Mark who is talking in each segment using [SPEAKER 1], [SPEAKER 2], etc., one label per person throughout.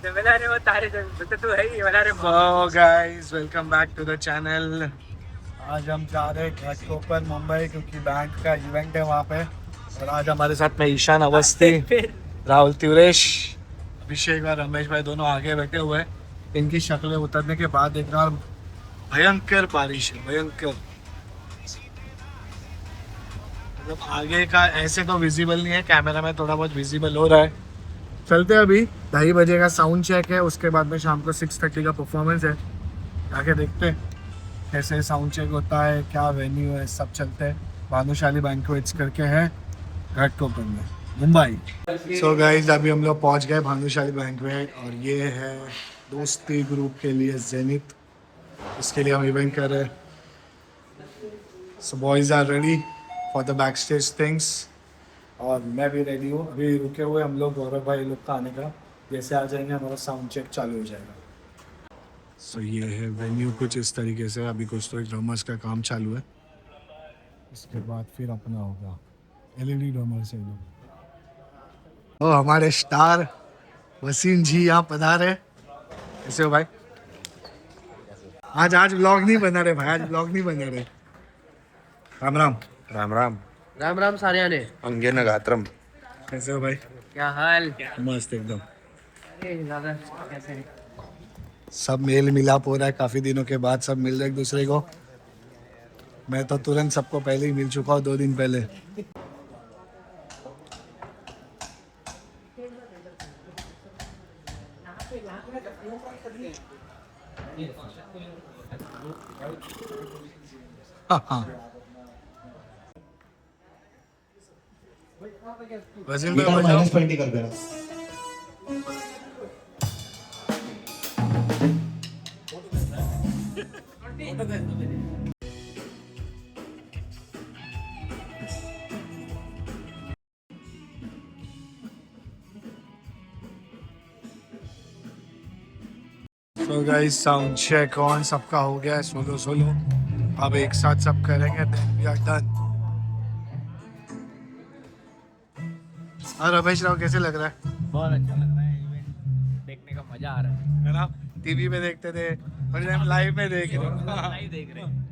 [SPEAKER 1] So guys, welcome back to the channel. आज हम जा रहे हैं घाटकोपर मुंबई क्योंकि बैंक का इवेंट है वहाँ पे। और आज हमारे साथ में ईशान अवस्थी, राहुल तिवरेश, अभिषेक और रमेश भाई दोनों आगे बैठे हुए हैं। इनकी शक्लें उतरने के बाद देखना, और भयंकर बारिश है, भयंकर। मतलब आगे का ऐसे तो विजिबल नहीं है, कैमरा में थोड़ा बहुत विजिबल हो रहा है। चलते हैं, अभी 2:30 बजे का साउंड चेक है, उसके बाद में शाम को 6:30 का परफॉर्मेंस है। आगे देखते हैं कैसे साउंड चेक होता है, क्या वेन्यू है, सब चलते हैं। भानुशाली बैंक्वेट्स करके है घाटकोपर में, मुंबई। सो गाइस, अभी हम लोग पहुंच गए भानुशाली बैंक्वेट, और ये है दोस्ती ग्रुप के लिए जेनिथ, इसके लिए हम इवेंट कर रहे हैं। So boys are ready for the back stage things, और मैं भी रेडी हूँ। अभी रुके हुए हम लोग गौरव भाई लोग का आने का, जैसे आ जाएंगे हमारा साउंड चेक चालू हो जाएगा। सो ये है वेन्यू कुछ इस तरीके से। अभी कुछ तो ड्रमर्स का काम चालू है, इसके बाद फिर अपना होगा LED ड्रमर्स है लोग। ओ हमारे स्टार वसीम जी यहाँ पधारे। कैसे हो भाई? आज व्लॉग नहीं बना रहे भाई, आज व्लॉग नहीं बना रहे। राम राम।
[SPEAKER 2] राम राम
[SPEAKER 3] राम राम सारे ने।
[SPEAKER 2] अंगे न गात्रम।
[SPEAKER 1] कैसे हो भाई?
[SPEAKER 3] क्या हाल?
[SPEAKER 1] मस्त एकदम।
[SPEAKER 3] कैसे?
[SPEAKER 1] सब मेल मिलाप हो रहा है, काफी दिनों के बाद सब मिल रहे एक दूसरे को। मैं तो तुरंत सबको पहले ही मिल चुका हूँ 2 दिन पहले। हाँ। वसीम भाई
[SPEAKER 4] -20 कर देना।
[SPEAKER 1] तो गाइस, साउंड चेक ऑन सबका हो गया है, सोलो। अब एक साथ सब करेंगे, देन वी आर डन। और रमेश राव कैसे लग रहा है?
[SPEAKER 3] बहुत अच्छा लग रहा है, इवेंट देखने का मजा आ रहा है
[SPEAKER 1] ना? टीवी पे देखते थे, और हम लाइव में देख रहे हैं।
[SPEAKER 3] लाइव देख रहे हैं।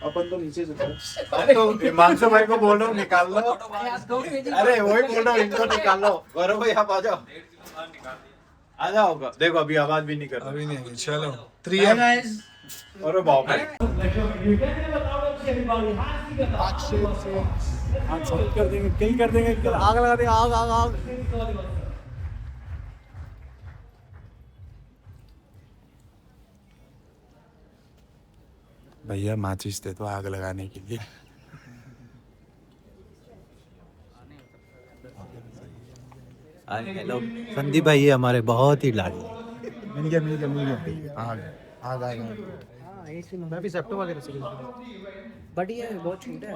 [SPEAKER 1] अपन तो नीचे से तो हिमांशु भाई को बोल रहा हूँ निकाल लो। अरे वही बोल रहा हूँ, इनको निकाल लो।
[SPEAKER 2] गौरव भाई आप आ जाओ, आ जाओ। देखो अभी आवाज भी नहीं कर रहा।
[SPEAKER 1] अभी नहीं, चलो 3M।
[SPEAKER 2] अरे बाप रे,
[SPEAKER 1] कर देंगे, किल कर देंगे, आग लगा देंगे, आग।
[SPEAKER 2] भैया माचिस दे तो आग लगाने के लिए।
[SPEAKER 4] हेलो संदीप भाई, ये हमारे बहुत ही लाडले।
[SPEAKER 1] मिल गया। आग।
[SPEAKER 3] हाँ, मैं भी सेप्टो वगैरह से बट ये बहुत छोटा है।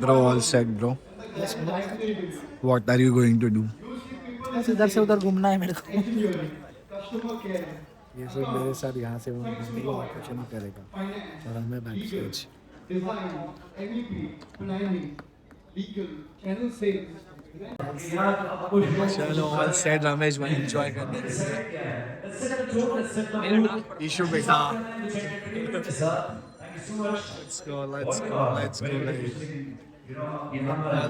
[SPEAKER 1] Bro, all set, bro. What are you going to do?
[SPEAKER 3] बस इधर से उधर घूमना है मेरे को।
[SPEAKER 1] ये सब मेरे साथ यहाँ से वो घूमने को कुछ नहीं करेगा, और हमें बैक स्टेज। चलो ऑल सेट, रमेश भाई एंजॉय करने के लिए। इशू बेटा, let's go. All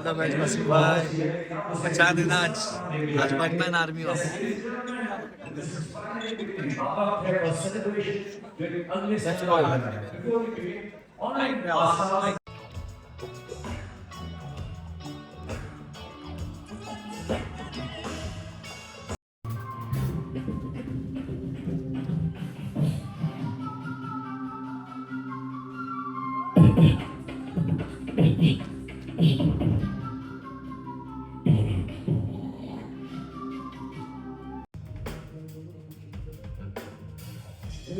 [SPEAKER 1] the best Wasim भाई, बचा देना आज पटना आर्मी हो।
[SPEAKER 5] और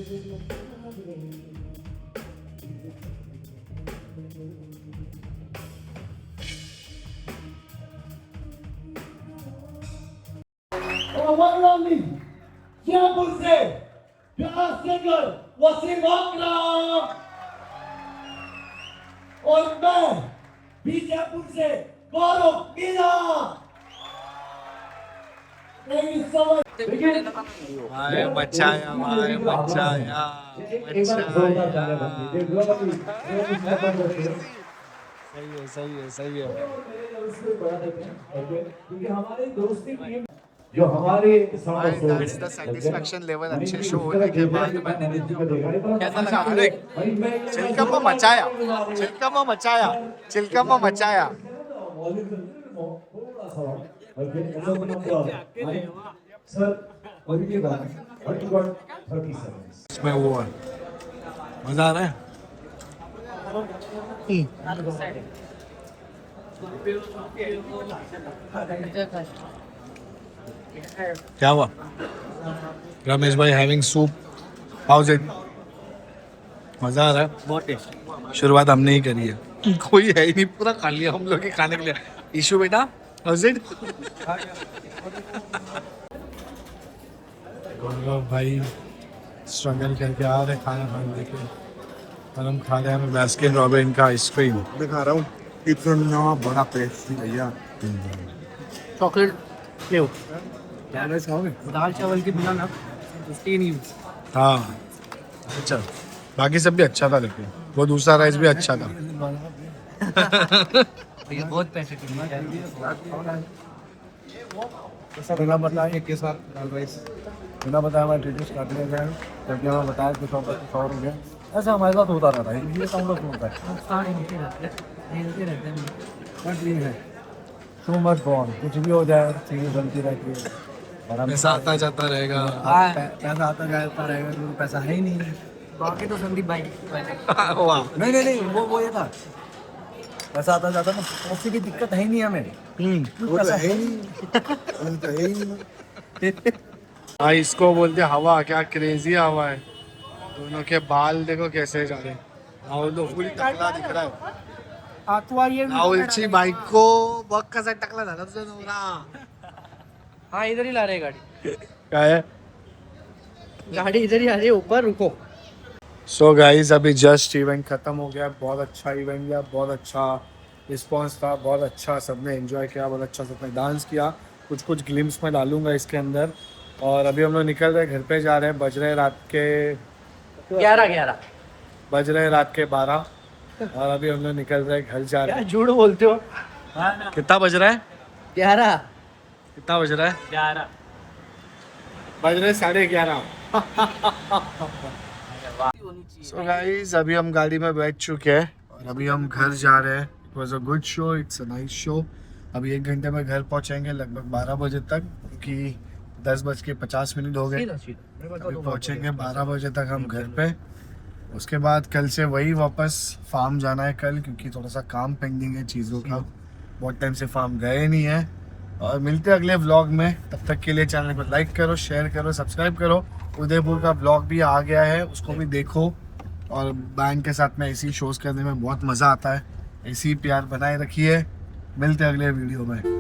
[SPEAKER 5] मैं बीजापुर से गौरव मीना।
[SPEAKER 1] भाई मचाया, भाई मचाया, सही है।
[SPEAKER 5] जो हमारे
[SPEAKER 1] सेटिस्फेक्शन लेवल अच्छे शो होने के बाद में कैसा लगा? अरे चिलकम्मा मचाया, चिलकम्मा मचाया, चिलकम्मा मचाया। इसमें वो है, मजा आ रहा है। क्या हुआ? रमेश भाई हैविंग सूप, हाउस इट? मजा आ रहा है, बहुत टेस्टी। शुरुआत हमने ही करी है, कोई है ही नहीं, पूरा खा लिया हम लोग के खाने के लिए। इशू बेटा, हाउस इट? भाई स्ट्रगल करके आ रहे खाना खाने के, और हम खा रहे हैं बास्किन रॉबिन का आइसक्रीम।
[SPEAKER 6] दिखा रहा हूँ इतना बड़ा पेस्ट्री भैया।
[SPEAKER 3] चॉकलेट फ्लेवर दाल चावल के बिना ना टेस्टी नहीं होती।
[SPEAKER 1] हाँ अच्छा, बाकी सब भी अच्छा था, लेकिन वो दूसरा राइस भी अच्छा था।
[SPEAKER 3] ये बहुत पैसे
[SPEAKER 6] बिना बताए एक के साथ दाल राइस, बिना बताया हमारे टीचर्स काटने गए, जबकि हमें बताया कि 100 रुपये। ऐसा हमारे साथ होता रहता है, ये काम लोग होता है। टू मच बॉन्ड, कुछ भी हो जाए चीज़ें चलती रहती है, और हम
[SPEAKER 1] पैसा आता जाता रहेगा।
[SPEAKER 6] पैसा आता जाता रहेगा, क्योंकि पैसा है ही नहीं।
[SPEAKER 3] बाकी तो संदीप भाई
[SPEAKER 1] वाह,
[SPEAKER 6] नहीं वो ये था, पैसा आता जाता ना, पैसे की दिक्कत है ही नहीं हमें। वो तो है ही नहीं।
[SPEAKER 1] हाँ, इसको बोलते हवा, क्या क्रेजी हवा है। दोनों के बाल देखो कैसे जा रहे हैं। राहुल तो फुल टकला दिख रहा है। राहुलची बायको बघ कसा टकला झाला तुझा नवरा।
[SPEAKER 3] हाँ इधर ही ला रहे गाड़ी,
[SPEAKER 1] काय है?
[SPEAKER 3] गाड़ी इधर ही आ रही है, ऊपर रुको।
[SPEAKER 1] सो गाइस अभी जस्ट इवेंट खत्म हो गया, बहुत अच्छा इवेंट गया, बहुत अच्छा रिस्पांस था, बहुत अच्छा सबने एंजॉय किया, बहुत अच्छा सबने डांस किया। कुछ ग्लिम्स में डालूंगा इसके अंदर। और अभी हम लोग निकल रहे, घर पे जा रहे हैं। बज रहे रात के
[SPEAKER 3] 11
[SPEAKER 1] बज रहे रात के 12, और अभी हम लोग निकल रहे घर जा रहे
[SPEAKER 3] क्या झूठ बोलते हो?
[SPEAKER 1] हैं। कितना बज रहा है?
[SPEAKER 3] 11
[SPEAKER 1] कितना बज रहा है?
[SPEAKER 3] 11
[SPEAKER 1] बज रहे 11:30। सो गाइस अभी हम गाड़ी में बैठ चुके हैं और अभी हम घर जा रहे हैं। It was a good show, it's a nice show. अभी 1 घंटे में घर पहुंचेंगे, लगभग 12 बजे तक, क्योंकि 10:50 हो गए। अभी पहुंचेंगे 12 बजे तक हम घर पे। उसके बाद कल से वही वापस फार्म जाना है कल, क्योंकि थोड़ा सा काम पेंडिंग है चीज़ों का, बहुत टाइम से फार्म गए नहीं है। और मिलते हैं अगले व्लॉग में, तब तक के लिए चैनल को लाइक करो, शेयर करो, सब्सक्राइब करो। उदयपुर का व्लॉग भी आ गया है, उसको भी देखो। और बैंड के साथ में ऐसी शोज़ करने में बहुत मज़ा आता है। ऐसी प्यार बनाए रखिए। मिलते हैं अगले वीडियो में।